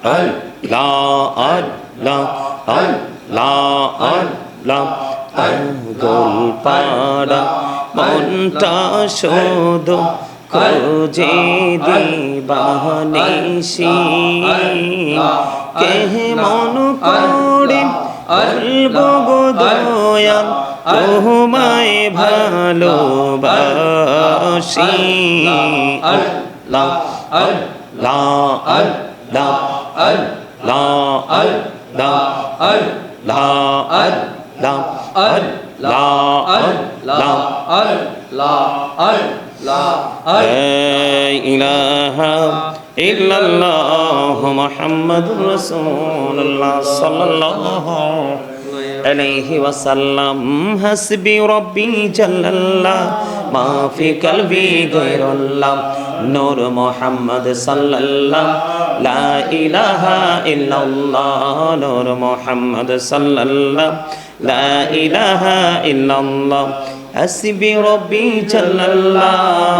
আল্লাহ আল্লাহ আল্লাহ আল্লাহ পাগল পাড়া মনটা শুধু খোঁজে দিবানিশি কেমন করে বলবো গো দয়াল তোমায় ভালোবাসি আল্লাহ আল্লাহ আল্লাহ আল্লাহ আল্লাহ আল্লাহ আল্লাহ আল্লাহ আল্লাহ আল্লাহ লা ইলাহা ইল্লাল্লাহ মুহাম্মাদুর রাসূলুল্লাহ সাল্লাল্লাহু আলাইহি ওয়াসাল্লাম হাসবি রব্বি জাল্লাল্লাহ মা ফি কলবি গায়রুল্লাহ নূর মুহাম্মদ সাল্লাল্লাহ লা ইলাহা ইল্লাল্লাহ নূর মুহাম্মদ সাল্লাল্লাহ লা ইলাহা ইল্লাল্লাহ হাসবি রব্বি জাল্লাল্লাহ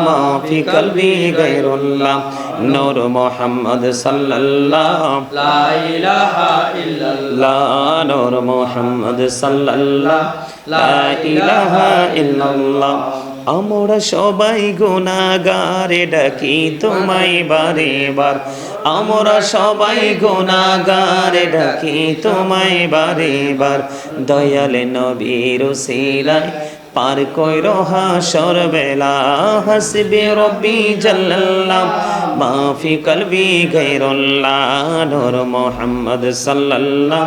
মা ফি কলবি গায়রুল্লাহ নূর মুহাম্মদ সাল্লাল্লাহ লা ইলাহা ইল্লাল্লাহ নূর মুহাম্মদ সাল্লাল্লাহ লা ইলাহা ইল্লাল্লাহ আমরা সবাই গুনাহগার ডাকি তোমায় বারে বার আমরা সবাই গুনাহগার ডাকি তোমায় বারে বার দয়াল নবীর উসিলায় পার কইরো হাসর বেলা হাসবি রব্বি জাল্লাল্লাহ মা ফি কলবি গায়রুল্লাহ নূর মুহাম্মদ সাল্লাল্লাহ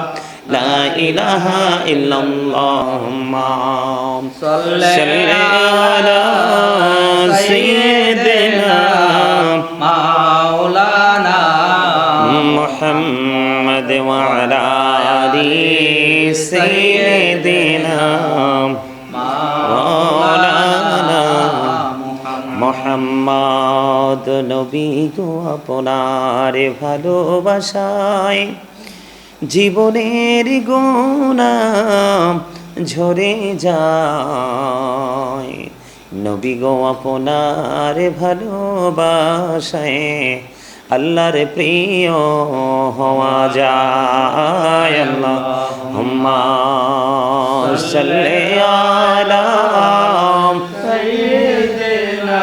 লা ইলাহা ইল্লাল্লাহ সাল্লি আলা সাইয়্যিদিনা মাওলানা মুহাম্মদ ওয়া আলা আলি সাইয়্যিদিনা মুহাম্মদ নবী গো আপনার ভালোবাসায় জীবনের গুনাহ ঝরে যায় নবী গো আপনার ভালোবাসায় আল্লাহর প্রিয় হওয়া যায় আল্লাহুম্মা সাল্লি আলা সাইয়্যিদিনা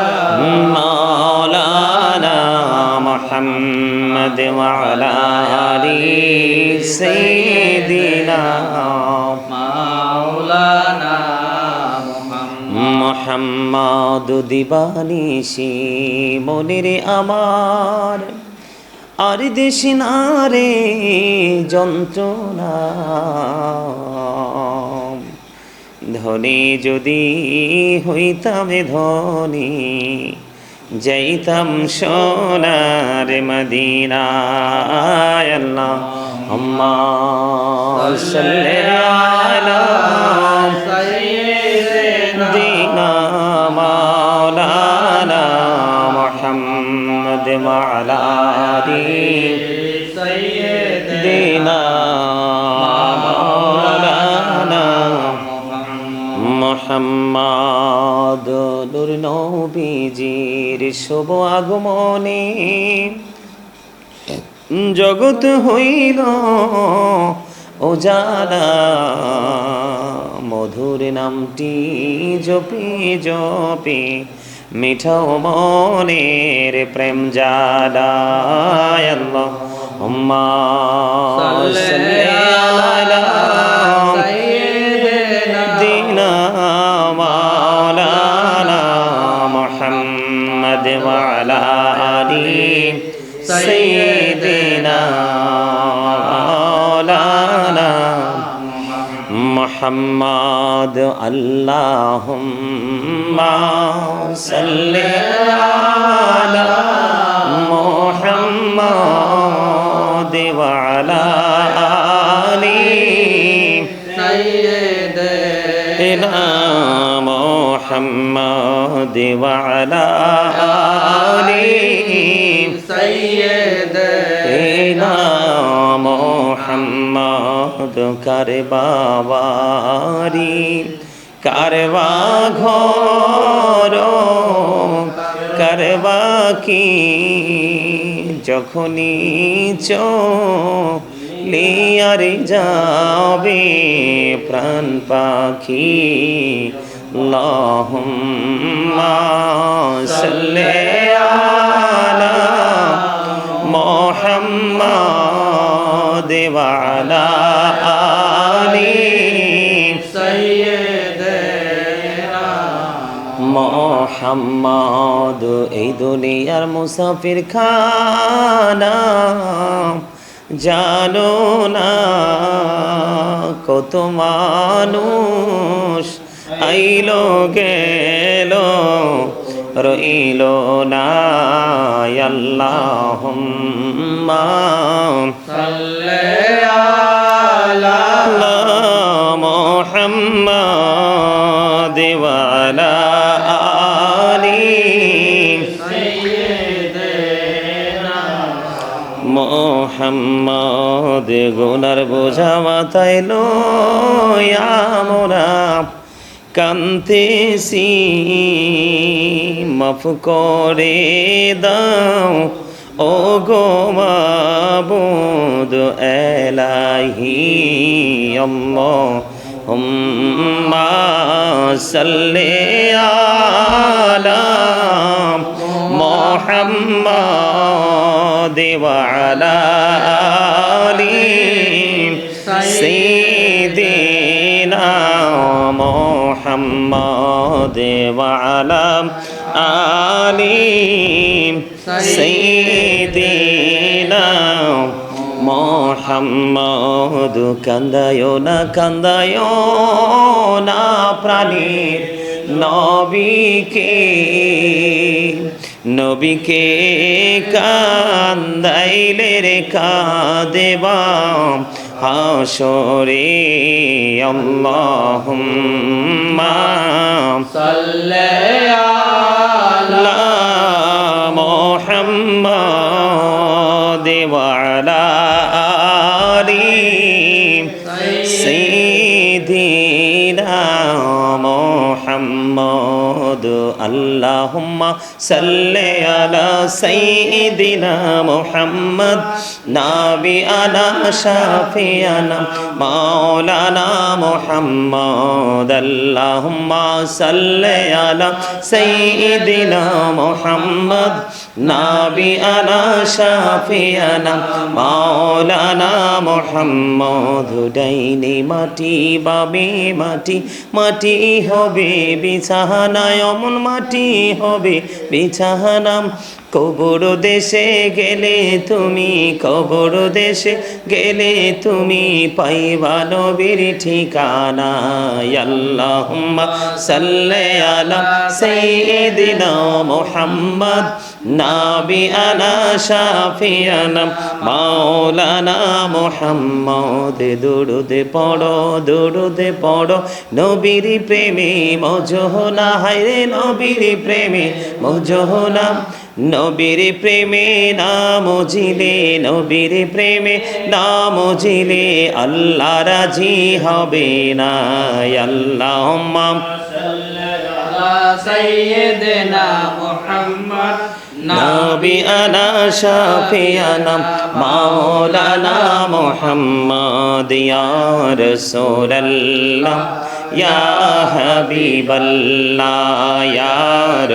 মাওলানা মুহাম্মদ ওয়া আলা আলি সাইয়্যিদিনা মাওলানা মুহাম্মদ দিবানিশি মনের আমার আর দেশে না রে যন্ত্রণা ধনী যদি হইতাম ধনী যাইতাম সোনার মদিনায় আল্লাহুম্মা সাল্লি আলা সাইয়্যিদিনা মাওলানা মুহাম্মদ ওয়া আলা আলি সাইয়্যিদিনা মাওলানা মুহাম্মদ নূর নবীজির শুভ আগমনে জগৎ হইল উজালা মধুর নামটি জপি জপি মিঠাও মনের প্রেম জালা আল্লাহুম্মা সাল্লি আলা সাইয়্যিদিনা মাওলানা মুহাম্মদ ওয়া আলা আলি সাইয়্যিদিনা মাওলানা মুহাম্মদ আল্লাহুম্মা সাল্লি আলা মুহাম্মদ ওয়া আলা আলি সাইয়্যিদিনা মুহাম্মদ ওয়া আলা আলি সাইয়্যিদিনা মুহাম্মদ কারবাবারি কারবা ঘর কারবা কি যখনই চলিয়ারে যাবে প্রাণ পাখি আল্লাহুম্মা সাল্লি আলা মুহাম্মাদ ওয়া আলা আলি মুহাম্মদ। এই দুনিয়ার মুসাফির খানা জানো না, কত মানুষ আইলো গেল রইল না। আল্লাহুম্মা সাল্লি আলা মুহাম্মাদ ওয়া আলা আলি সাইয়্যিদিনা মুহাম্মদ। গুনার বোঝা মাথায় লইয়া মোরা কান্তেছি, মাফ করে দাও ও গো মাবুদ এলাহি। আল্লাহুম্মা সাল্লি আলা মুহাম্মাদ ওয়া আলা আলি সাইয়্যিদিনা মুহাম্মাদ ওয়া আলা আলি সাইয়্যিদিনা মুহাম্মদ। কান্দায়ো না প্রাণীর নবীকে কান্দাইলে রে কাঁদেবা হাসরে। আল্লাহুম্মা সাল্লি আলা মুহাম্মাদ ওয়া আলা আলি সাইয়্যিদিনা মুহাম্মদ। আল্লাহুম্মা সাল্লি আলা সাইয়্যিদিনা মুহাম্মদ নাবিয়ানা শাফিয়ানা মাওলানা মুহাম্মদ। আল্লাহুম্মা সাল্লি আলা সাইয়্যিদিনা মুহাম্মদ নাবিয়ানা শাফিয়ানা মাওলানা মুহাম্মদ। ডাইনে মাটি বামে মাটি, মাটি হবে বিছানা, অমন মাটি হবে বিছানা। কবর দেশে গেলে তুমি, কবর দেশে গেলে তুমি পাইবা নবীর ঠিকানা। আল্লাহুম্মা সাল্লি আলা সাইয়্যিদিনা মুহাম্মদ নাবিয়ানা শাফিয়ানা মাওলানা মুহাম্মদ। দরুদ পড়ো নবীর প্রেমে মজহনা, হায়রে নবীর প্রেমে মজহনা। নবীর প্রেমে নাম জিলে, নবীর প্রেমে নাম জিলে আল্লাহ রাজি হবে না। আল্লাহুম্মা সাল্লি আলা সাইয়্যিদিনা মুহাম্মদ নাবিয়ানা শাফিয়ানা মাওলানা মুহাম্মদ। ইয়া রাসূলুল্লাহ ইয়া হাবিবাল্লাহ ইয়া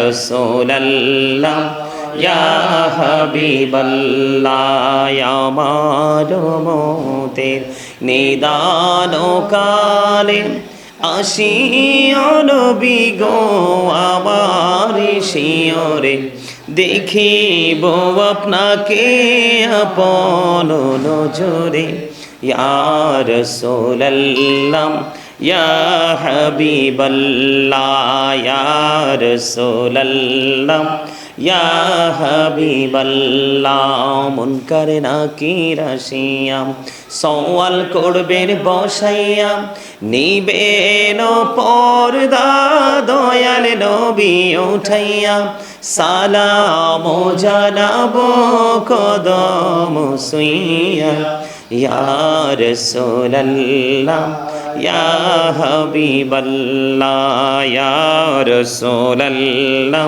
রাসূলুল্লাহ ইয়া হাবিবাল্লাহ। আমার মতের নিদান কালে আসিও নবী গো আমার শিয়রে, দেখিব আপনাকে আপন নজরে। ইয়া রাসূলুল্লাহ ইয়া হাবিবাল্লাহ ইয়া রাসূলুল্লাহ ইয়া হাবিবাল্লাহ। মুনকার নাকির আসিয়া সওয়াল করবেন বসাইয়া, নিবেন পর্দা দয়াল নবী উঠাইয়া। সালাম জানাবো কদম সুইয়া। ইয়া রাসূলুল্লাহ ইয়া হাবিবাল্লাহ ইয়া রাসূলুল্লাহ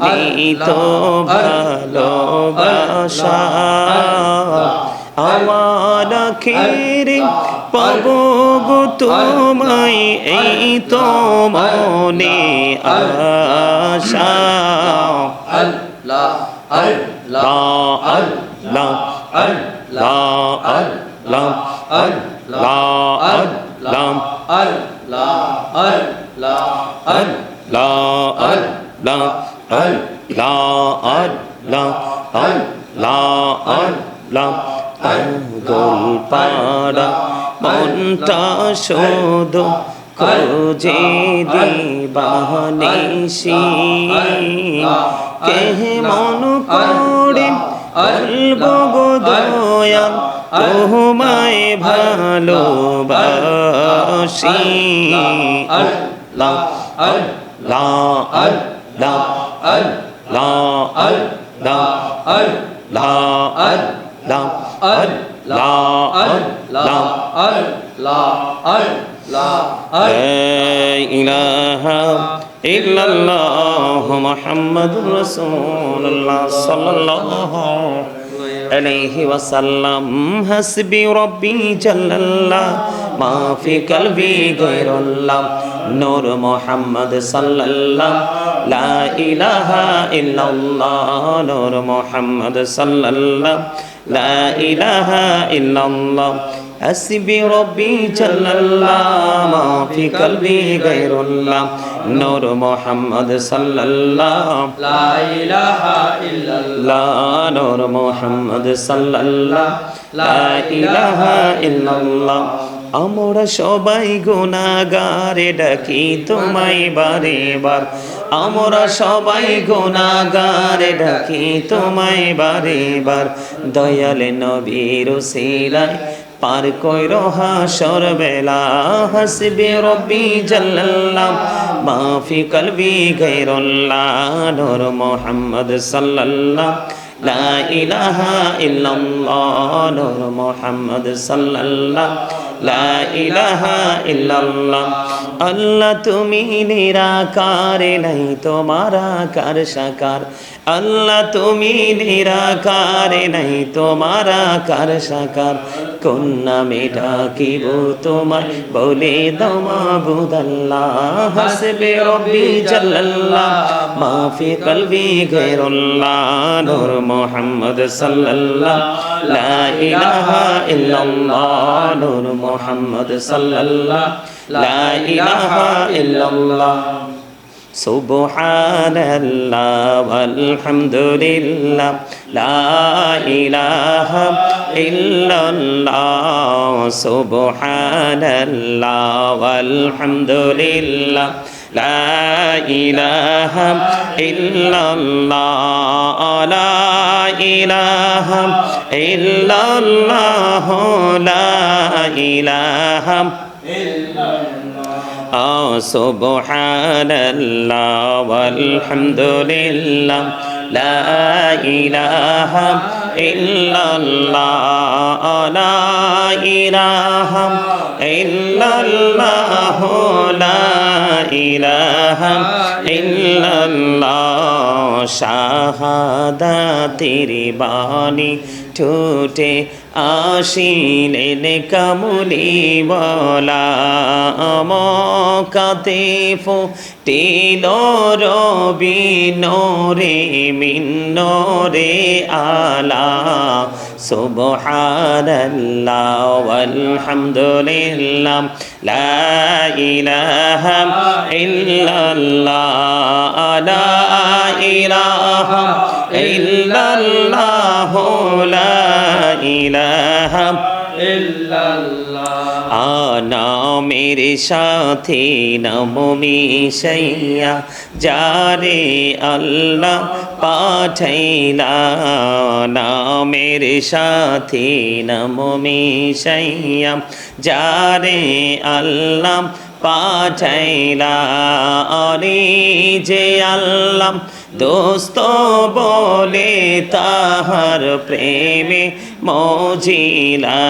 নিতো ভালোবাসা আমার আখিরে পাবো গো তোমায় এই তো মনে আশা আল্লাহ আল্লাহ আল্লাহ আল্লাহ আল্লাহ আল্লাহ আল্লাহ আল্লাহ আল্লাহ আল্লাহ আল্লাহ আল্লাহ আল্লাহ আল্লাহ আল্লাহ গোল পাড়া মনটা শুধু খোঁজে দিবানিশি কে মন করে বলবো গো দয়াল তোমায় ভালোবাসি আল্লাহ আল্লাহ আল্লাহ আল্লাহ আল্লাহ আল্লাহ আল্লাহ আল্লাহ আল্লাহ লা ইলাহা ইল্লাল্লাহ মুহাম্মাদুর রাসূলুল্লাহ সাল্লাল্লাহু আলাইহি ওয়াসাল্লাম হাসবি রব্বি জাল্লাল্লাহ মা ফি কলবি গায়রুল্লাহ নূর মুহাম্মদ সাল্লাল্লাহ লা ইলাহা ইল্লাল্লাহ নূর মুহাম্মদ সাল্লাল্লাহ লা ইলাহা ইল্লাল্লাহ হাসবি রব্বি জাল্লাল্লাহ মা ফি কলবি গায়রুল্লাহ নূর মুহাম্মদ সাল্লাল্লাহ লা ইলাহা ইল্লাল্লাহ নূর মুহাম্মদ সাল্লাল্লাহ লা ইলাহা ইল্লাল্লাহ আমরা সবাই গুনাহগারে ডাকি তোমায় বারে বার আমরা সবাই গুনাহগারে ডাকি তোমায় বারে বার দয়াল নবীর উসিলায় পার কইরো হাসর বেলা হাসবি রব্বি জাল্লাল্লাহ মা ফি কলবি গায়রুল্লাহ নূর মুহাম্মদ সাল্লাল্লাহ লা ইলাহা ইল্লাল্লাহ নূর মুহাম্মদ সাল্লাল্লাহ লা ইলাহা ইল্লাল্লাহ আল্লাহ তুমি নিরাকার নাই তোমার আকার সাকার আল্লাহ তুমি নিরাকার নাই তোমার আকার সাকার কোন নামে ডাকিব তোমায় বলে দাও মাবুদ আল্লাহ হাসবি রব্বি জাল্লাল্লাহ মা ফি কলবি গায়রুল্লাহ নূর মুহাম্মদ সাল্লাল্লাহ লা ইলাহা ইল্লাল্লাহ নূর মুহাম্মদ সাল্লাল্লাহ লা ইলাহা ইল্লাল্লাহ সুবহানাল্লাহ ওয়ালহামদুলিল্লাহ লা ইলাহা ইল্লাল্লাহ সুবহানাল্লাহ ওয়ালহামদুলিল্লাহ লা ইলাহা ইল্লাল্লাহ লা ইলাহা ইল্লাল্লাহ লা ইলাহা সুবহানাল্লাহ ওয়ালহামদুলিল্লাহ লা ইলাহা ইল্লাল্লাহ লা ইলাহা ইল্লাল্লাহ লা ইলাহা ইল্লাল্লাহ শাহাদাতের বাণী ঠোঁটে আসিলেন কামলিওয়ালা মকাতে ফুটিল রবি নোরে মিন নোরে আলা সুবহানাল্লাহ ওয়ালহামদুলিল্লাহ লা ইলাহা ইল্লাল্লাহ লা ইলাহা ইল্লাল্লাহ লা ইলাহা ইল্লাল্লাহ নামের সাথে নাম মিশাইয়া যারে আল্লাহ পাঠাইলা নামের সাথে নাম মিশাইয়া যারে আল্লাহ পাঠাইলা আরে যে আল্লাহ দোস্ত বলে তাহার প্রেমে মজিলা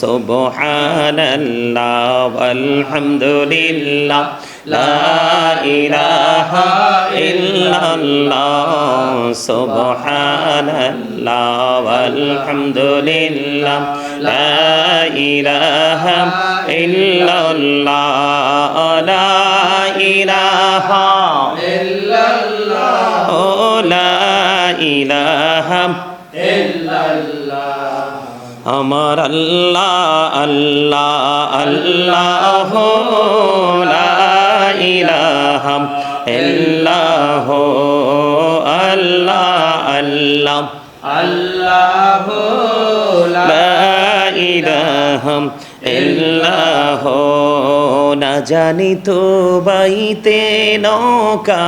সুবহানাল্লাহ ওয়ালহামদুলিল্লাহ লা ইলাহা ইল্লাল্লাহ সুবহানাল্লাহ আলহামদুলিল্লাহ লা ইলাহা ইল্লাল্লাহ লা ইলাহা ইল্লাল্লাহ ও লা ইলাহা ইল্লাল্লাহ আমার আল্লাহ আল্লাহ আল্লাহ লা ইলাহা ইল্লাহ আল্লাহ আল্লাহ আল্লাহ লা ইলাহা ইল্লাহ না জানি তো বাইতে নৌকা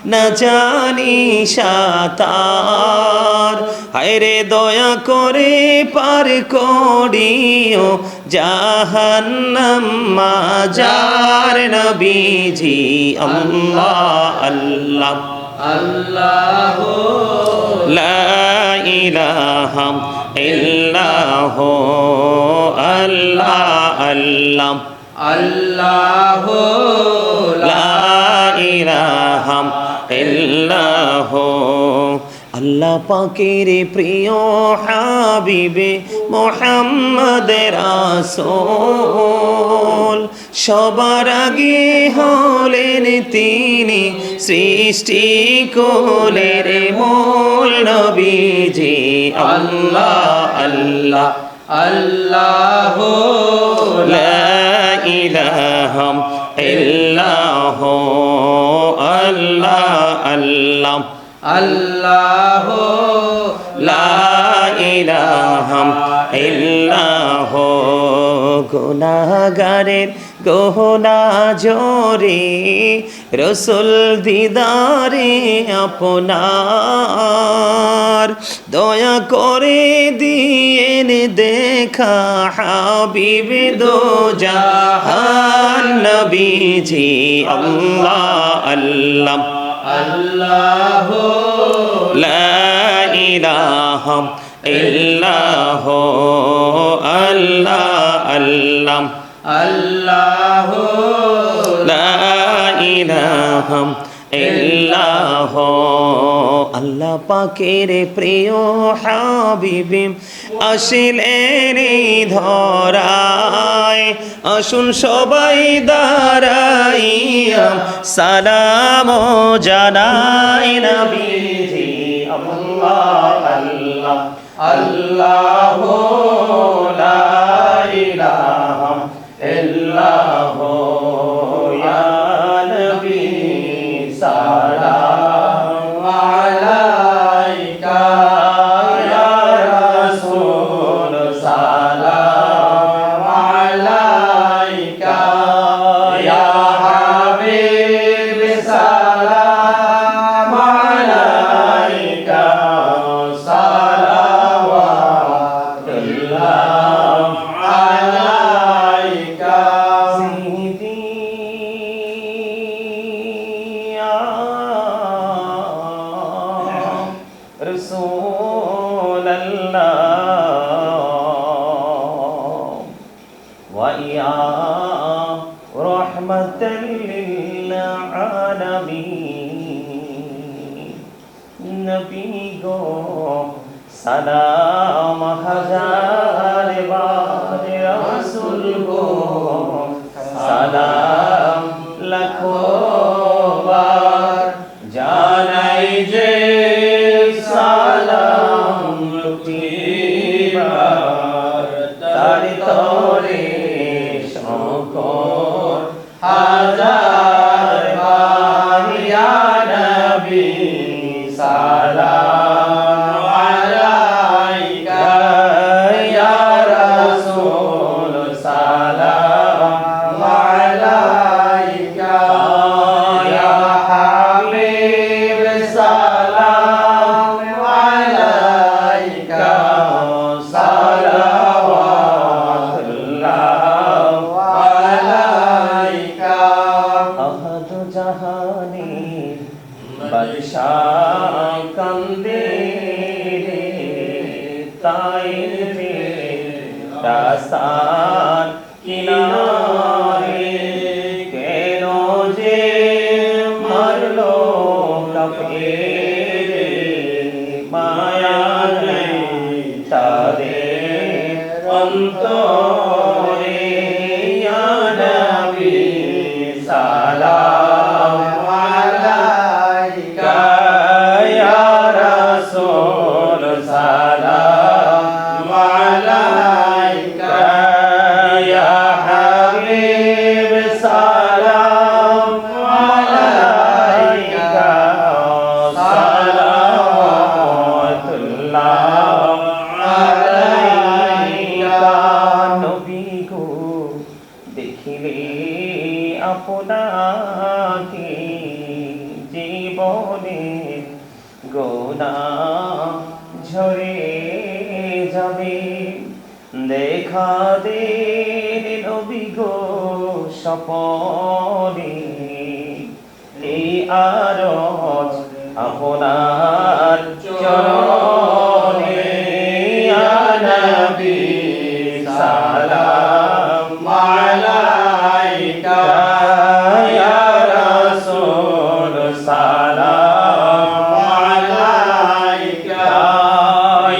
না জানি সাঁতার হায়রে দয়া করে পার করিও জাহান্নাম মাজার নবীজি আল্লাহ আল্লাহ আল্লাহ লা ইলাহা ইল্লাহ আল্লাহ আল্লাহ আল্লাহ লা ইলাহা ইল্লাহ আল্লাহ পাকের প্রিয় হাবিবে মোহাম্মদ রাসূল সবার আগে হলেন তিনি সৃষ্টি কোলের মূল নবীজি আল্লাহ আল্লাহ আল্লাহ লা ইলাহা ইল্লাহ আল্লাহ আল্লাহ আল্লাহ লা ইলাহা ইল্লাহ গুনাহগারের গহনা জোরে রসুল দিদারে আপনার দয়া করে দিয়েন দেখা হাবিব দো জাহান নবীজি আল্লাহ আল্লাহ আল্লাহ লা ইলাহা ইল্লাহ আল্লাহ আল্লাহ আল্লাহ লা ইলাহা ইল্লাহ আল্লাহ পাকের প্রিয় হাবিবে আসিলেন ধরায় আসুন সবাই দাঁড়াইয়া সালাম জানাই নবীজি আল্লাহ আল্লাহ আল্লাহ লা ইলাহা ইল্লাহ ইয়া নবী সালাম আলাইকা ইয়া রাসূল সালাম আলাইকা ইয়া হাবিব সালাম আলাইকা সালাওয়াতুল্লাহ আলাইকা সিদি রাসূলুল্লাহ ওয়া ইয়া রাহমাতাল লিল আলামিন নবী গো সালাম হাজার বার রাসূল গো সালাম লাখো বার জানাই যে সালাম লুটিবার তার তরে শকর হাজার বার ইয়া নবী সালাম আলাইকা ইয়া রাসূল সালাম আলাইকা ইয়া হাবিব সালাম আলাইকা সালাওয়াতুল্লাহ আলাইকা দেখিলে আপনাকে জীবনে গোনাহ ঝরে যাবে। দেখা দেন নবী গো স্বপনে, এই আরজ আপনার চরণে। ইয়া নবী সালাম আলাইকা, ইয়া রাসূল সালাম আলাইকা,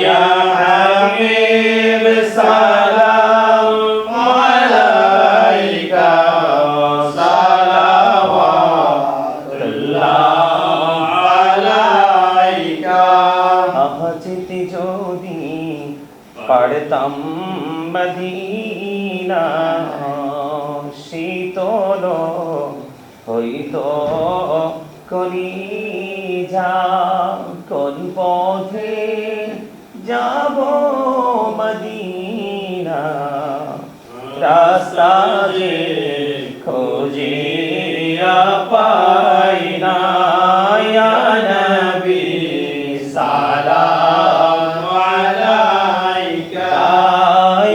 ইয়া হাবিব সালাম আলাইকা, সালাওয়াতুল্লাহ আলাইকা। আহজিতে যদি পারতাম মদিনা, শীতল হইতো কলিজা। কোন পথে যাব মদিনা, রাস্তা যে খুঁজিয়া পাই না। ইয়া নবী সালাম আলাইকা,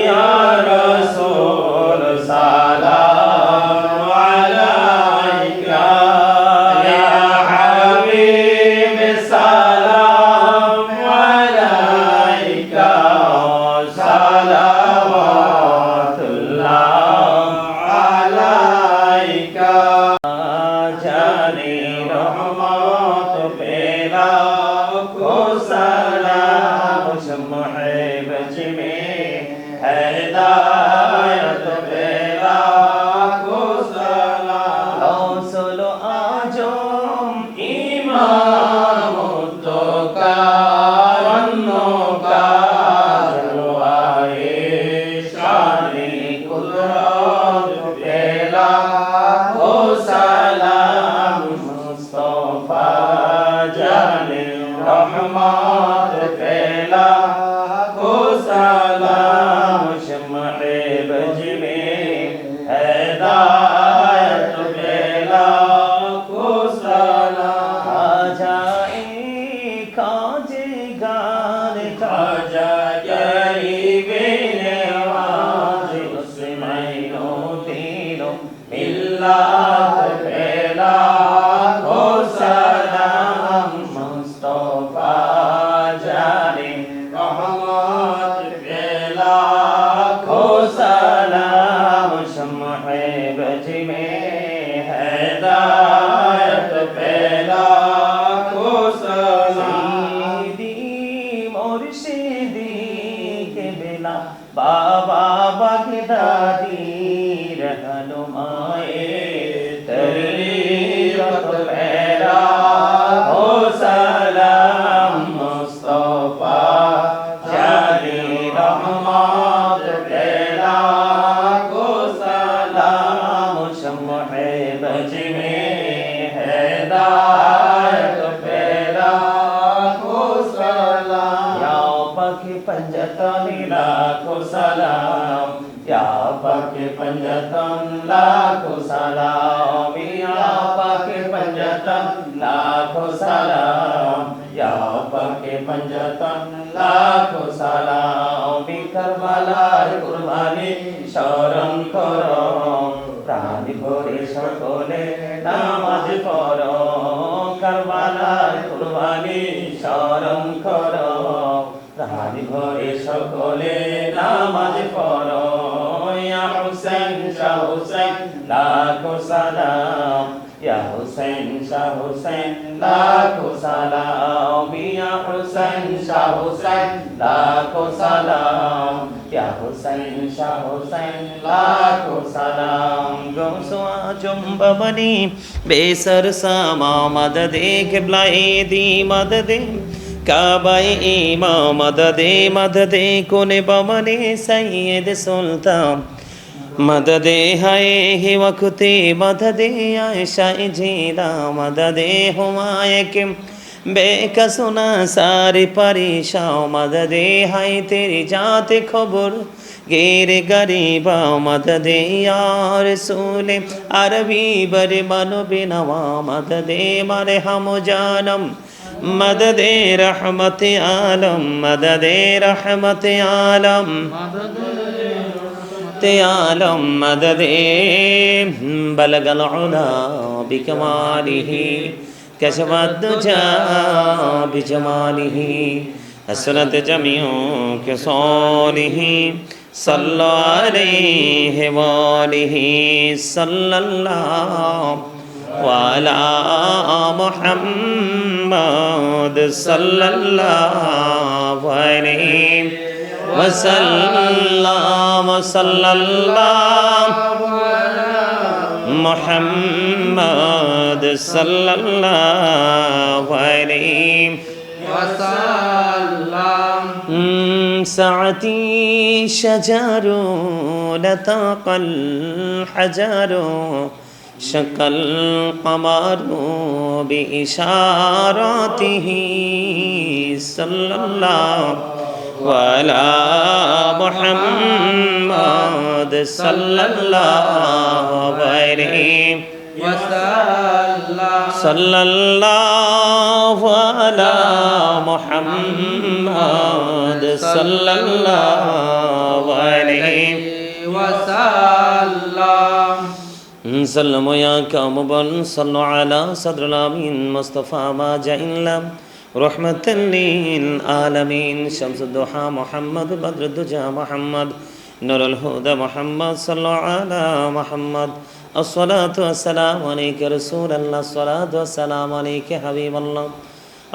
ইয়া রাসূল সালাম আলাইকা, ইয়া হাবিব সালাম আলাইকা, সালাওয়াতুল্লাহ আলাইকা। জানে রহমত পেলা को सलाम, शम्ह बज में हिदायत पेला को सलाम। गौसुल आजम इमाम तो का वन्नो का जलवाए शानी कुदरत पेला को सलाम। मुस्तफा जाने रहमत पेला को सलाम, शम्ह बज में हिदायत पेला को सलाम। खाजाए काजे गान खाजा गरीबे नवाज, मुस्लिमैनो दीनो मिल्लत पेला को सलाम। मुस्तफा जाने रहमत पेला को सलाम, शम्ह बज में हिदायत पेला को सलाम। सीदी मुर्शिदी के बिना बाबा बगदादी रहनुमाए तरीक़त पेला को सलाम। मुस्तफा जाने रहमत पेला को सलाम, शम्ह बज में हिदायत पेला को सलाम। या पाक पंजतन लाखो सलाम, या पाक पंजतन लाखो सलाम, या पाक पंजतन लाखो सलाम, या पाक पंजतन लाखो सलाम। करबालाর কুরবানি স্মরণ করো, প্রাণ ভরে সকলে নামাজ পড়ো। করবালার কুরবানি স্মরণ করো, প্রাণ ভরে সকলে নামাজ পড়ো। ইয়া হুসাইন শাহ হুসাইন লাখো সালাম, ইয়া হুসাইন শাহ হুসাইন লাখো সালাম, ইয়া হুসাইন শাহ হুসাইন লাখো সালাম, ইয়া হুসাইন শাহ হুসাইন লাখো সালাম। গৌসো আজম বাবানি বেসর সামা মদদে কিবলায়ে দি মদদে, কাবায়ে ইমা মদদে মদদে কোনে বামনে সৈয়দ সুলতান। मददे हाय ही वक्ते मददे आयशा जिला, मददे हुमाए के बेकसुना सारे परेशान। मददे हाय तेरी जाते खबर गिर गरीबा मदद या रसूल अरबी बर मनो बिनवा मदद मारे हम जानम मदद रहमत आलम मदद रहमत आलम आलम मदद बलगल उला बिकमालिही कशवद्दुजा बिजमालिही हसरत जमियों के सोलिही सल्लल्लाहु अलैहि वालिही सल्लल्लाहु वाला मुहम्मद सल्लल्लाहु अलैहि वसल्लम सल्लल्लाहु मुहम्मद सल्लल्लाहु अलैहि वसल्लम साअती शजरो लताक़ल हजरो शकल कमरो बिइशारतिही सल्लल्लाहु अला मुहम्मद सल्लल्लाहु अलैहि वसल्लम सल्लल्लाहु अला मुहम्मद सल्लल्लाहु अलैहि वसल्लम सल्लमो या कामुबन सल्लु अला सद्रुल आमीन मुस्तफा मा जाइल्ला रहमतन लिल आलमीन शम्सुद्दुहा मुहम्मद बद्रुद्दुजा मुहम्मद नूरुल हुदा मुहम्मद सल्लु अला मुहम्मद अस्सलातु वस्सलामु अलैका रसूलल्लाह अस्सलातु वस्सलामु अलैका हबीबल्लाह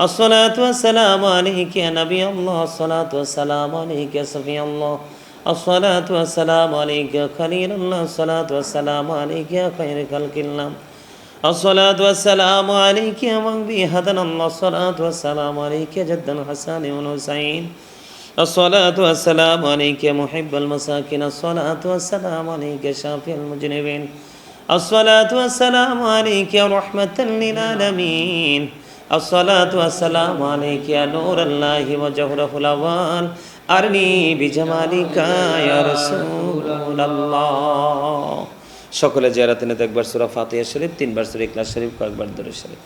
अस्सलातु वस्सलामु अलैका या नबी अल्लाह अस्सलातु वस्सलामु अलैका सफी अल्लाह अस्सलातु वस्सलामु अलैका खलीलुल्लाह अस्सलातु वस्सलामु अलैका खैर खल्किल्लाह अस्सलातु वस्सलामु अलैका मगबी हदनल्लाह अस्सलातु वस्सलामु अलैका जद्दल हसन व हुसैन अस्सलातु वस्सलामु अलैका मुहिब्बुल मसाकिन अस्सलातु वस्सलामु अलैका शाफिउल मुजनिबिन अस्सलातु वस्सलामु अलैका रहमतन लिल आलमीन अस्सलातु वस्सलामु अलैका नूरुल्लाहि व जौहरुल अव्वल अरनी बिजमालिका या रसूलल्लाह সকলে জিয়ারতে নিতে একবার সূরা ফাতিহা শরীফ তিনবার সূরা ইখলাস শরীফ কয়েকবার দরুদ শরীফ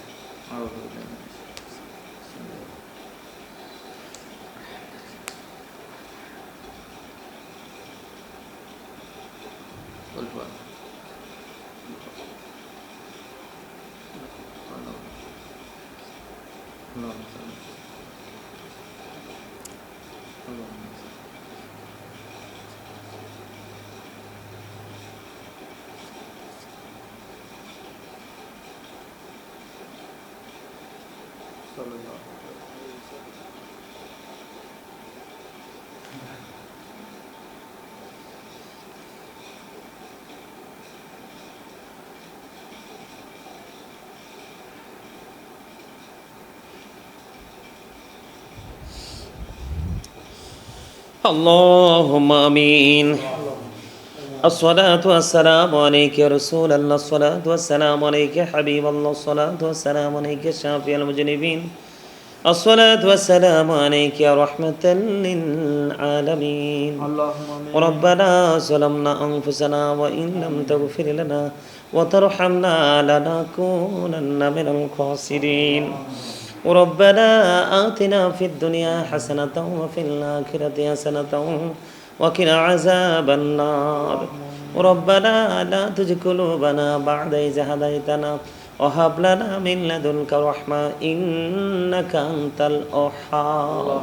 اللهم آمين الصلاة والسلام عليك يا رسول الله الصلاة والسلام عليك يا حبيب الله الصلاة والسلام عليك يا شافي المذنبين الصلاة والسلام عليك يا رحمة للعالمين ربنا ظلمنا أنفسنا وإن لم تغفر لنا وترحمنا لنكونن من الخاسرين ربنا آتنا في الدنيا حسنة وفي الآخرة حسنة وقنا عذاب النار ربنا لا تزغ قلوبنا بعد إذ هديتنا وهب لنا من لدنك رحمة إنك أنت الوهاب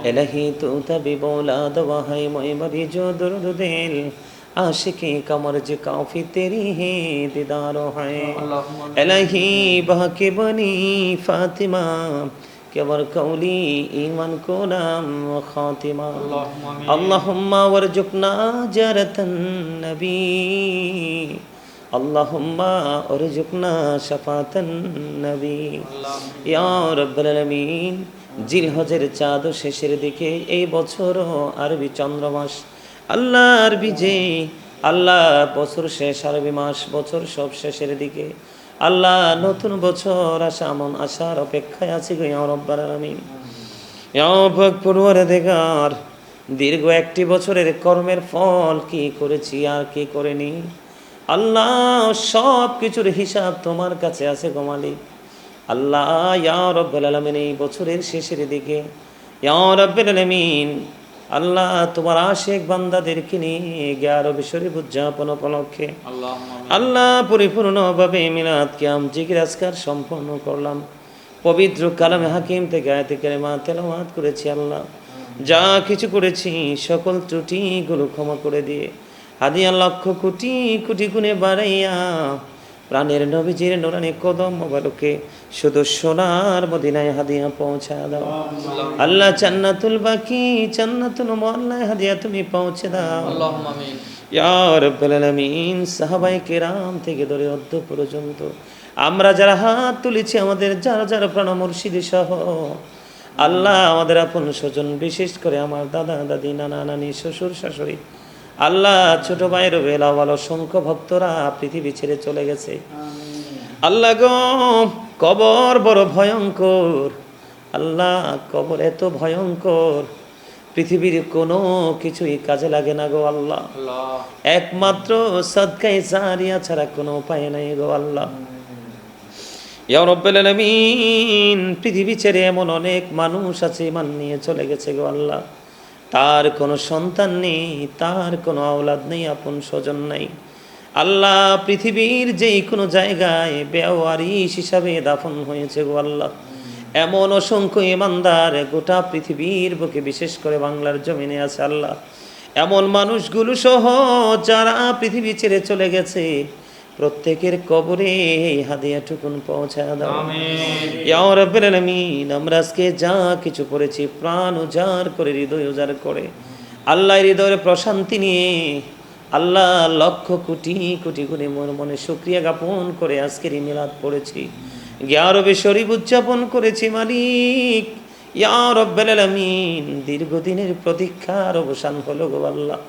إلهي تؤتى بولاد وهي مؤمن درود دل आशिकी कमरज काफ़ी तेरी ही दीदार है इलाही बहके बनी फातिमा केवर कौली ईमान को नाम व खातिमा अल्लाहुम्मा वरजुकना जरतन नबी अल्लाहुम्मा वरजुकना शफातन नबी या रब्बुल आलामीन जिलहजेर चाँद शेषेर दिके এই বছরও আরবি চন্দ্রমাস আল্লাহর বিজয় আল্লাহ বছর শেষ আরবি মাস বছর সব শেষের দিকে আল্লাহ নতুন বছর আসা মন আসার অপেক্ষায় আছি গো ইয়া রব্বুল আলামিন ইয়া পাক পরওয়ারদিগার দীর্ঘ 1টি বছরের কর্মের ফল কি করেছি আর কি করিনি। আল্লাহ সব কিছুর হিসাব তোমার কাছে আছে গো মালিক। আল্লাহ ইয়া রাব্বুল আলামিন, এই বছরের শেষের দিকে ইয়া রাব্বুল আলামিন আল্লাহ তোমার আশিক বান্দাদেরকে নিয়ে 11 শরীফ উদযাপন উপলক্ষে আল্লাহ পরিপূর্ণভাবে মিলাদ কিয়াম জিকির আজকার সম্পন্ন করলাম। পবিত্র কালামে হাকিম থেকে আয়াতে কারিমা তেলাওয়াত করেছি। আল্লাহ যা কিছু করেছি সকল ত্রুটিগুলো ক্ষমা করে দিয়ে হাদিয়া লক্ষ কোটি কোটি গুণে বাড়াইয়া প্রাণের নবীজির নুরানি কদম মোবারকে শুধু সোনার মদিনায় হাদিয়া পৌঁছা দাও। আল্লাহ জান্নাতুল বাকি জান্নাতুল মুআল্লায় হাদিয়া তুমি পৌঁছে দাও। আল্লাহুম্মা আমিন। ইয়া রাব্বুল আলামিন, সাহাবায়ে কেরাম থেকে ধরে অদ্য পর্যন্ত আমরা যারা হাত তুলেছি, আমাদের যারা যারা প্রাণ মুর্শিদ সহ আল্লাহ আমাদের আপন স্বজন, বিশেষ করে আমার দাদা দাদি, নানা নানি, শ্বশুর শাশুড়ি, আল্লাহ ছোট ভাইয়ের বেলাওয়াল অসংখ্য ভক্তরা পৃথিবী ছেড়ে চলে গেছে। আল্লাহ গো, কবর বড় ভয়ঙ্কর। আল্লাহ কবর এত ভয়ঙ্কর, পৃথিবীর কোনো কিছুই কাজে লাগে না গো আল্লাহ। একমাত্র সাদকায়ে জারিয়া ছাড়া কোনো উপায় নাই গো আল্লাহ। ইয়া রাব্বুল আলামিন, পৃথিবী ছেড়ে এমন অনেক মানুষ আছে ইমান নিয়ে চলে গেছে গো আল্লাহ। তার কোনো সন্তান নেই, তার কোনো আওলাদ নেই, আপন স্বজন নাই। আল্লাহ পৃথিবীর যেই কোনো জায়গায় বেওয়ারিশ হিসাবে দাফন হয়েছে গো আল্লাহ। এমন অসংখ্য ইমানদার গোটা পৃথিবীর বুকে, বিশেষ করে বাংলার জমিনে আছে আল্লাহ। এমন মানুষগুলো সহ যারা পৃথিবী ছেড়ে চলে গেছে, প্রত্যেকের কবরে এই হাদিয়াটুকুন পৌঁছা দাও। ইয়া রাব্বুল আলামিন, আমরা আজকে যা কিছু করেছি প্রাণ উজাড় করে, হৃদয় উজাড় করে, আল্লাহ হৃদয়ের প্রশান্তি নিয়ে, আল্লাহ লক্ষ কোটি কোটি গুণে মোর মনে শুকরিয়া জ্ঞাপন করে আজকের এই মিলাদ পড়েছি, 11 শরীফ উদযাপন করেছি মালিক। ইয়া রাব্বুল আলামিন, দীর্ঘদিনের প্রতীক্ষার অবসান হলো গো আল্লাহ।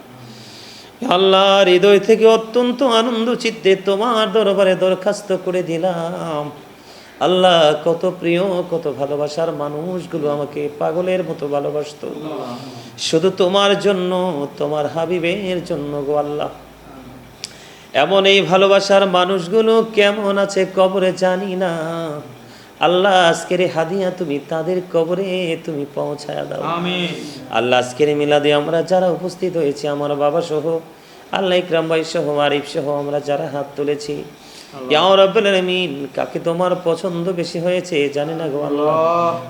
আল্লাহ হৃদয় থেকে অত্যন্ত আনন্দ চিত্তে তোমার দরবারে দরখাস্ত করে দিলাম। আল্লাহ কত প্রিয়, কত ভালোবাসার মানুষগুলো আমাকে পাগলের মতো ভালোবাসতো, শুধু তোমার জন্য, তোমার হাবিবের জন্য গো আল্লাহ। এমন এই ভালোবাসার মানুষগুলো কেমন আছে কবরে জানি না। আল্লাহ আজকের হাদিয়া তুমি তাদের কবরে তুমি পৌঁছায় দাও। আমিন। আল্লাহ আজকের মিলাদে আমরা যারা উপস্থিত হয়েছি, আমার বাবা সহ, আল্লাহ ইকরাম ভাই সহ, আরিফ সহ, আমরা যারা হাত তুলেছি, ইয়া রাব্বুল আলামিন, কাকে তোমার পছন্দ বেশি হয়েছে জানি না গো আল্লাহ।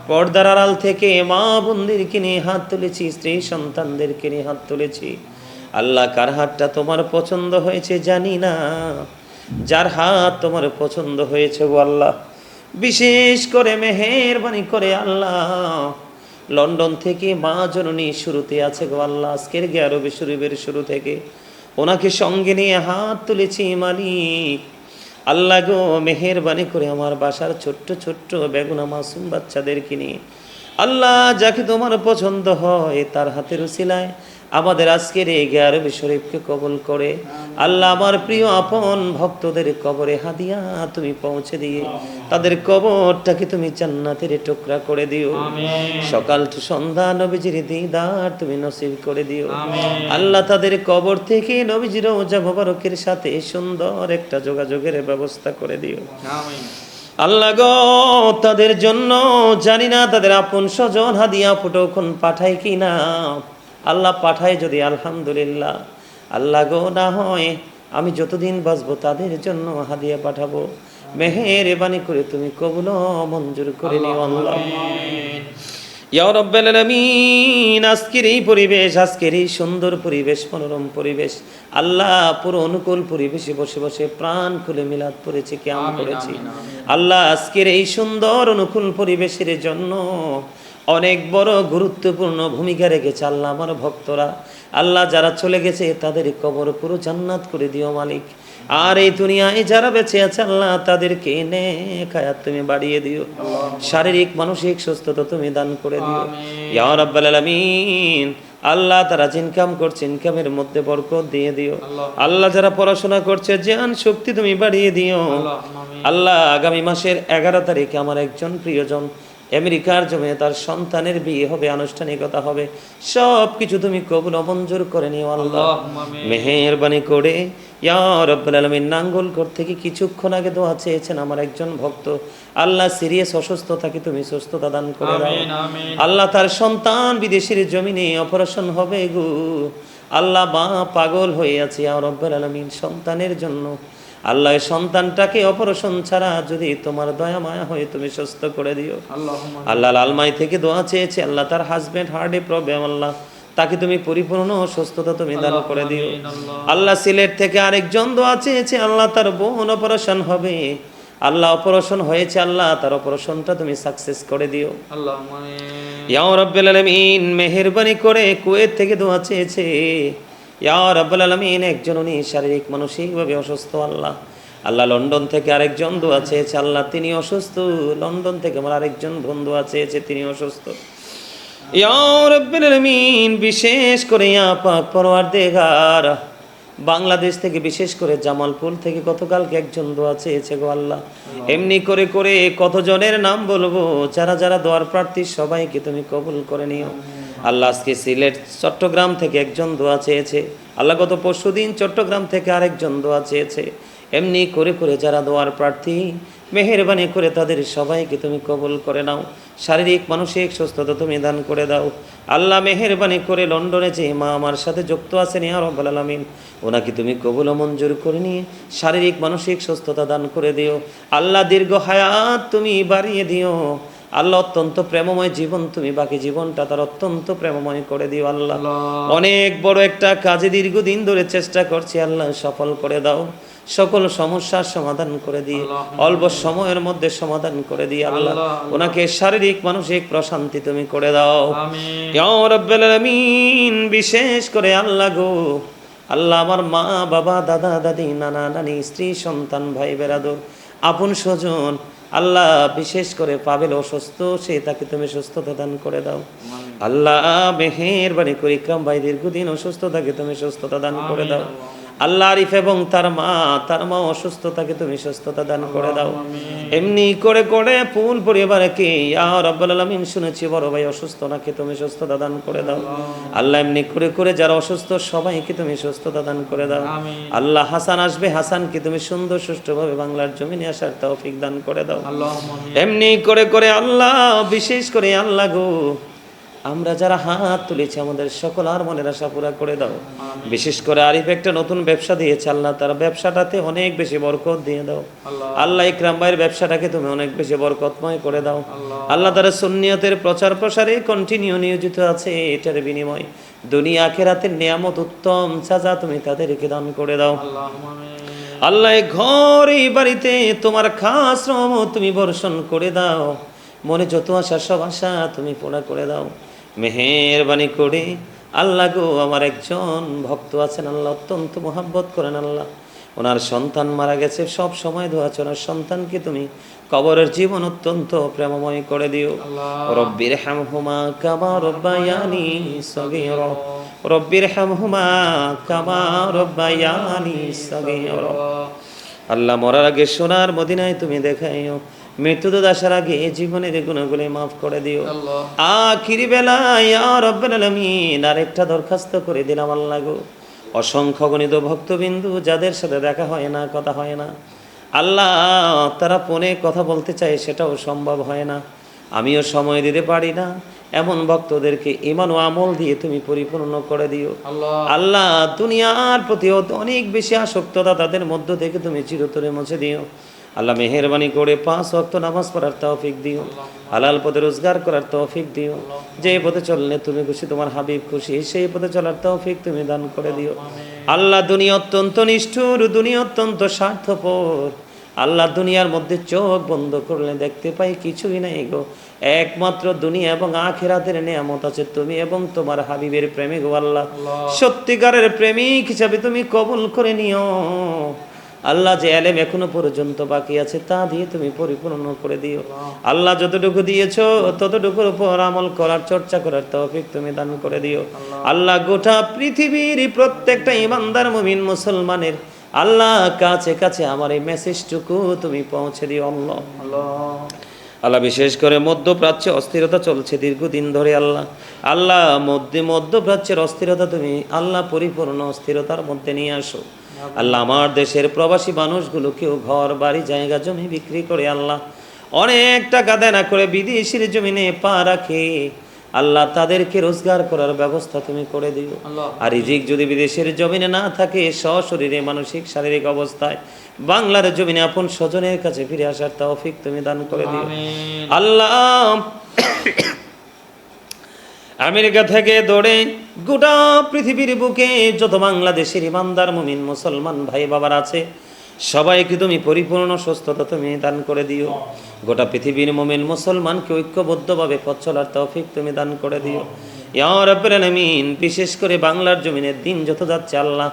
পর্দার আড়াল থেকে মা বোনদেরকে নিয়ে হাত তুলেছি, স্ত্রী সন্তানদেরকে নিয়ে হাত তুলেছি। আল্লাহ কার হাতটা তোমার পছন্দ হয়েছে জানি না, যার হাত তোমার পছন্দ হয়েছে গো আল্লাহ, বিশেষ করে মেহেরবানি করে আল্লাহ লন্ডন থেকে মা জননী শুরুতে আছে গো আল্লাহ, আজকের 11 শরীফের শুরু থেকে ওনাকে সঙ্গে নিয়ে হাত তুলেছি মালিক। আল্লাহ গো, মেহেরবানি করে আমার বাসার ছোট্ট ছোট্ট বেগুনা মাসুম বাচ্চাদেরকে নিয়ে আল্লাহ যাকে তোমার পছন্দ হয় তার হাতের উসিলায় আমাদের আজকের এই 11 শরীফকে কবুল করে আল্লাহ আমার প্রিয় আপন ভক্তদের কবরে হাদিয়া তুমি পৌঁছে দিয়ে তাদের কবরটাকে তুমি জান্নাতের টুকরা করে দিও। সকাল টু সন্ধ্যা নবীজির দিদার তুমি নসিব করে দিও। আল্লাহ তাদের কবর থেকে নবীজির রওজা মোবারকের সাথে সুন্দর একটা যোগাযোগের ব্যবস্থা করে দিও। আল্লাহ গো, তাদের জন্য জানি না তাদের আপন স্বজন হাদিয়া ফুটোক্ষণ পাঠায় কি না। আল্লাহ পাঠায় যদি আলহামদুলিল্লাহ, আল্লাহ গো না হয় আমি যতদিন বাঁচবো তাদের জন্য হাদিয়া পাঠাবো। মেহেরবানি করে তুমি কবুল মঞ্জুর করে নিও আল্লাহ। ইয়া রাব্বুল আলামিন, আজকের এই পরিবেশ, আজকের এই সুন্দর পরিবেশ, মনোরম পরিবেশ, আল্লাহ পুরো অনুকূল পরিবেশে বসে বসে প্রাণ খুলে মিলাদ পড়েছি, কিয়াম করেছি। আল্লাহ আজকের এই সুন্দর অনুকূল পরিবেশের জন্য অনেক বড় গুরুত্বপূর্ণ ভূমিকা রেখেছে আল্লাহ আমার ভক্তরা। আল্লাহ যারা চলে গেছে তাদের কবর পুরো জান্নাত করে দিও মালিক। আর এই দুনিয়ায় যারা বেঁচে আছে আল্লাহ তাদেরকে নেক হায়াত তুমি বাড়িয়ে দিও, শারীরিক মানসিক সুস্থতা তুমি দান করে দিও ইয়া রাব্বুল আলামিন। আল্লাহ তারা ইনকাম করছে, ইনকামের মধ্যে বরকত দিয়ে দিও। আল্লাহ যারা পড়াশোনা করছে জ্ঞান শক্তি তুমি বাড়িয়ে দিও। আল্লাহ আগামী মাসের 11 তারিখে আমার একজন প্রিয়জন আমেরিকার জমিনে তার সন্তানের বিয়ে হবে, আনুষ্ঠানিকতা হবে, সব কিছু তুমি কবুল ও মঞ্জুর করে নিও আল্লাহ। মেহেরবানি করে ইয়া রাব্বুল আলামিন, নাঙ্গলকোট থেকে কিছুক্ষণ আগে দোয়া চেয়েছেন আমার একজন ভক্ত, আল্লাহ সিরিয়াস অসুস্থ থাকে, তুমি সুস্থতা দান করে দাও আল্লাহ। তার সন্তান বিদেশের জমিনে অপারেশন হবে গো আল্লাহ, মা পাগল হয়ে আছে ইয়া রাব্বুল আলামিন সন্তানের জন্য। আল্লাহ সন্তানটাকে অপারেশন ছাড়া যদি তোমার দয়া মায়া হয়ে তুমি সুস্থ করে দিও আল্লাহ। লালমাই থেকে দোয়া চেয়েছে আল্লাহ, তার হাজবেন্ড হার্টে প্রবলেম আল্লাহ, তাকে তুমি পরিপূর্ণ সুস্থতা তুমি দান করে দিও আল্লাহ। সিলেট থেকে আরেকজন দোয়া চেয়েছে আল্লাহ, তার বোন অপারেশন হবে আল্লাহ, অপারেশন হয়েছে আল্লাহ, তার অপারেশনটা তুমি সাকসেস করে দিও ইয়া রাব্বুল আলামিন। মেহেরবানি করে কুয়েত থেকে দোয়া চেয়েছে ইয়া রাব্বুল আলামিন, একজন উনি শারীরিক মানসিকভাবে অসুস্থ আল্লাহ। আল্লাহ লন্ডন থেকে আরেকজন দোয়া চেয়েছে আল্লাহ, তিনি অসুস্থ। লন্ডন থেকে আমার আরেকজন বন্ধু চেয়েছে, তিনি অসুস্থ ইয়া রাব্বুল আলামিন। বিশেষ করে ইয়া পাক পরওয়ারদিগার, বাংলাদেশ থেকে বিশেষ করে জামালপুর থেকে গতকালকে একজন দোয়া চেয়েছে গো আল্লাহ। এমনি করে করে কতজনের নাম বলবো, যারা যারা দোয়ার প্রার্থী সবাইকে তুমি কবুল করে নিও আল্লাহ। আজকে সিলেট চট্টগ্রাম থেকে একজন দোয়া চেয়েছে আল্লাহ, গত পরশুদিন চট্টগ্রাম থেকে আরেকজন দোয়া চেয়েছে। এমনি করে করে যারা দোয়ার প্রার্থী, মেহেরবানি করে তাদের সবাইকে তুমি কবুল করে নাও, শারীরিক মানসিক সুস্থতা তুমি দান করে দাও আল্লাহ। মেহেরবানি করে লন্ডনে যে মা আমার সাথে যুক্ত আছেন ইয়া রাব্বুল আলামিন, ওনাকে তুমি কবুল ও মঞ্জুর করে নিয়ে শারীরিক মানসিক সুস্থতা দান করে দিও আল্লাহ। দীর্ঘ হায়াত তুমি বাড়িয়ে দিও আল্লাহ। অত্যন্ত প্রেমময় জীবন তুমি বাকি জীবনটা তার অত্যন্ত প্রেমময় করে দিও আল্লাহ। অনেক বড় একটা কাজে দীর্ঘদিন ধরে চেষ্টা করছি আল্লাহ, সফল করে দাও। সকল সমস্যার সমাধান করে দিয়ে অল্প সময়ের মধ্যে সমাধান করে দিয়ে আল্লাহ, ওনাকে শারীরিক মানসিক প্রশান্তি তুমি করে দাও ইয়া রাব্বুল আলামিন। বিশেষ করে আল্লাহ গো আল্লাহ, আমার মা বাবা দাদা দাদি নানা নানি স্ত্রী সন্তান ভাই বেরাদর আপন স্বজন আল্লাহ, বিশেষ করে পাবেল অসুস্থ, সে তাকে তুমি সুস্থতা দান করে দাও আল্লাহ। মেহেরবানি করে ইকরাম ভাই দীর্ঘদিন অসুস্থ থাকে, তুমি সুস্থতা দান করে দাও আল্লাহ। আরিফ এবং তার মা অসুস্থ থাকে, তুমি সুস্থতা দান করে দাও। এমনি করে করে ফুল পরিবারকে ইয়া রাব্বুল আলামিন, শুনেছি বড় ভাই অসুস্থ, নাকি তুমি সুস্থতা দান করে দাও আল্লাহ। এমনি করে করে যারা অসুস্থ সবাইকে তুমি সুস্থতা দান করে দাও আল্লাহ। হাসান আসবে, হাসানকে তুমি সুন্দর সুষ্ঠুভাবে বাংলার জমিনে আসার তৌফিক দান করে দাও এমনি করে করে আল্লাহ। বিশেষ করে আল্লাহ গো, আমরা যারা হাত তুলেছি আমাদের সকল আর মনের আশা পুরা করে দাও। বিশেষ করে আরিফ একটা নতুন ব্যবসা দিয়েছে আল্লাহ, তার ব্যবসাটাতে অনেক বেশি বরকত দিয়ে দাও আল্লাহ। ইকরাম ভাইয়ের ব্যবসাটাকে তুমি অনেক বেশি বরকতময় করে দাও আল্লাহ। তারা সুন্নিয়তের প্রচার প্রসারে কন্টিনিউ নিয়োজিত আছে, এটার বিনিময় দুনিয়া আখিরাতের নিয়ামত উত্তম সাজা তুমি তাদেরকে দান করে দাও আল্লাহ। ঘর এই বাড়িতে তোমার খাস রহমত তুমি বর্ষণ করে দাও, মনে যত আশা সব আশা তুমি পুরা করে দাও মেহেরবানি করে আল্লাহ গো। আমার একজন ভক্ত আছেন আল্লাহ, অত্যন্ত মোহাব্বত করেন আল্লাহ, ওনার সন্তান মারা গেছে, সব সময় দোয়া আছে ওনার সন্তানকে তুমি কবরের জীবন অত্যন্ত প্রেমময় করে দিও রব্বির হামহুমা কামা রব্বায়ানি সগীরা, রব্বির হামহুমা কামা রব্বায়ানি সগীরা। আল্লাহ মরার আগে সোনার মদিনায় তুমি দেখাইও, মৃত্যুদূত আসার আগে জীবনের গুণাগুলি মাফ করে দিও আখিরি বেলায় ইয়া রাব্বুল আলামিন। আরেকটা দরখাস্ত করে দিলাম আল্লাহ গো, অসংখ্য গণিত ভক্তবিন্দু যাদের সাথে দেখা হয় না, কথা হয় না আল্লাহ, তারা ফোনে কথা বলতে চায় সেটাও সম্ভব হয় না, আমিও সময় দিতে পারি না, এমন ভক্তদেরকে ঈমান ও আমল দিয়ে তুমি পরিপূর্ণ করে দিও আল্লাহ। দুনিয়ার প্রতি অনেক বেশি আসক্ততা তাদের মধ্য থেকে তুমি চিরতরে মুছে দিও আল্লাহ। মেহেরবানি করে 5 ওয়াক্ত নামাজ পড়ার তৌফিক দিও, হালাল পথে রোজগার করার তৌফিক দিও, যে পথে চললে তুমি খুশি, তোমার হাবিব খুশি, সেই পথে চলার তৌফিক তুমি দান করে দিও আল্লাহ। দুনিয়া অত্যন্ত নিষ্ঠুর, দুনিয়া অত্যন্ত স্বার্থপর আল্লাহ। দুনিয়ার মধ্যে চোখ বন্ধ করলে দেখতে পাই কিছুই নাই গো, একমাত্র দুনিয়া এবং আখিরাতের নিয়ামত আছে তুমি এবং তোমার হাবিবের প্রেমিক গো আল্লাহ। সত্যিকারের প্রেমিক হিসাবে তুমি কবুল করে নিও আল্লাহ। যে এলেম এখনো পর্যন্ত বাকি আছে তা দিয়ে তুমি পরিপূর্ণ করে দিও আল্লাহ। যতটুকু দিয়েছো ততটুকুর উপর আমল করার, চর্চা করার তৌফিক তুমি দান করে দিও আল্লাহ। গোটা পৃথিবীর প্রত্যেকটা ইমানদার মুমিন মুসলমানের আল্লাহ কাছে কাছে আমার এই মেসেজটুকু তুমি পৌঁছে দিও আল্লাহ। আল্লাহ বিশেষ করে মধ্যপ্রাচ্যে অস্থিরতা চলছে দীর্ঘদিন ধরে আল্লাহ আল্লাহ মধ্যপ্রাচ্যের অস্থিরতা তুমি আল্লাহ পরিপূর্ণ অস্থিরতার মধ্যে নিয়ে আসো আল্লাহ আমার দেশের প্রবাসী মানুষগুলোকেও ঘর বাড়ি জায়গা জমি বিক্রি করে আল্লাহ অনেক টাকা দেনা করে বিদেশের জমিনে পা রাখে আল্লাহ তাদেরকে রোজগার করার ব্যবস্থা তুমি করে দিও আর রিজিক যদি বিদেশের জমিনে না থাকে সশরীরে মানসিক শারীরিক অবস্থায় বাংলার জমিনে আপন স্বজনের কাছে ফিরে আসার তৌফিক তুমি দান করে দিও আল্লাহ আমেরিকা থেকে দৌড়ে গোটা পৃথিবীর বুকে যত বাংলাদেশের ইমানদার মুমিন মুসলমান ভাই বাবার আছে সবাইকে তুমি পরিপূর্ণ সুস্থতা তুমি দান করে দিও গোটা পৃথিবীর মুমিন মুসলমানকে ঐক্যবদ্ধভাবে পথ চলার তৌফিক তুমি দান করে দিও ইয়া রাব্বুল আলামিন বিশেষ করে বাংলার জমিনের দিন যত যাচ্ছে আল্লাহ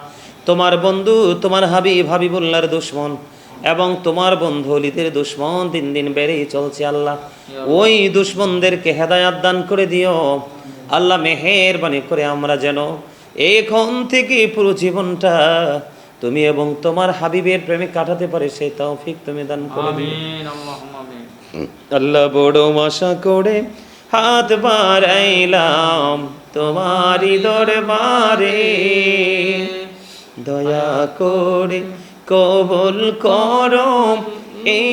তোমার বন্ধু তোমার হাবিবুল্লাহর দুশমন এবং তোমার বন্ধু অলিদের দুশমন দিন দিন বেড়েই চলছে আল্লাহ ওই দুশমনদেরকে হেদায়াত দান করে দিও আল্লাহ মেহেরবানি করে আমরা যেন এখন থেকে পুরো জীবনটা তুমি এবং তোমার হাবিবের প্রেমে কাটাতে পারে সেই তৌফিক তুমি দান করে দিও আল্লাহ বড় আশা করে হাত বাড়াইলাম তোমারই দরবারে দয়া করে কবুল করো এই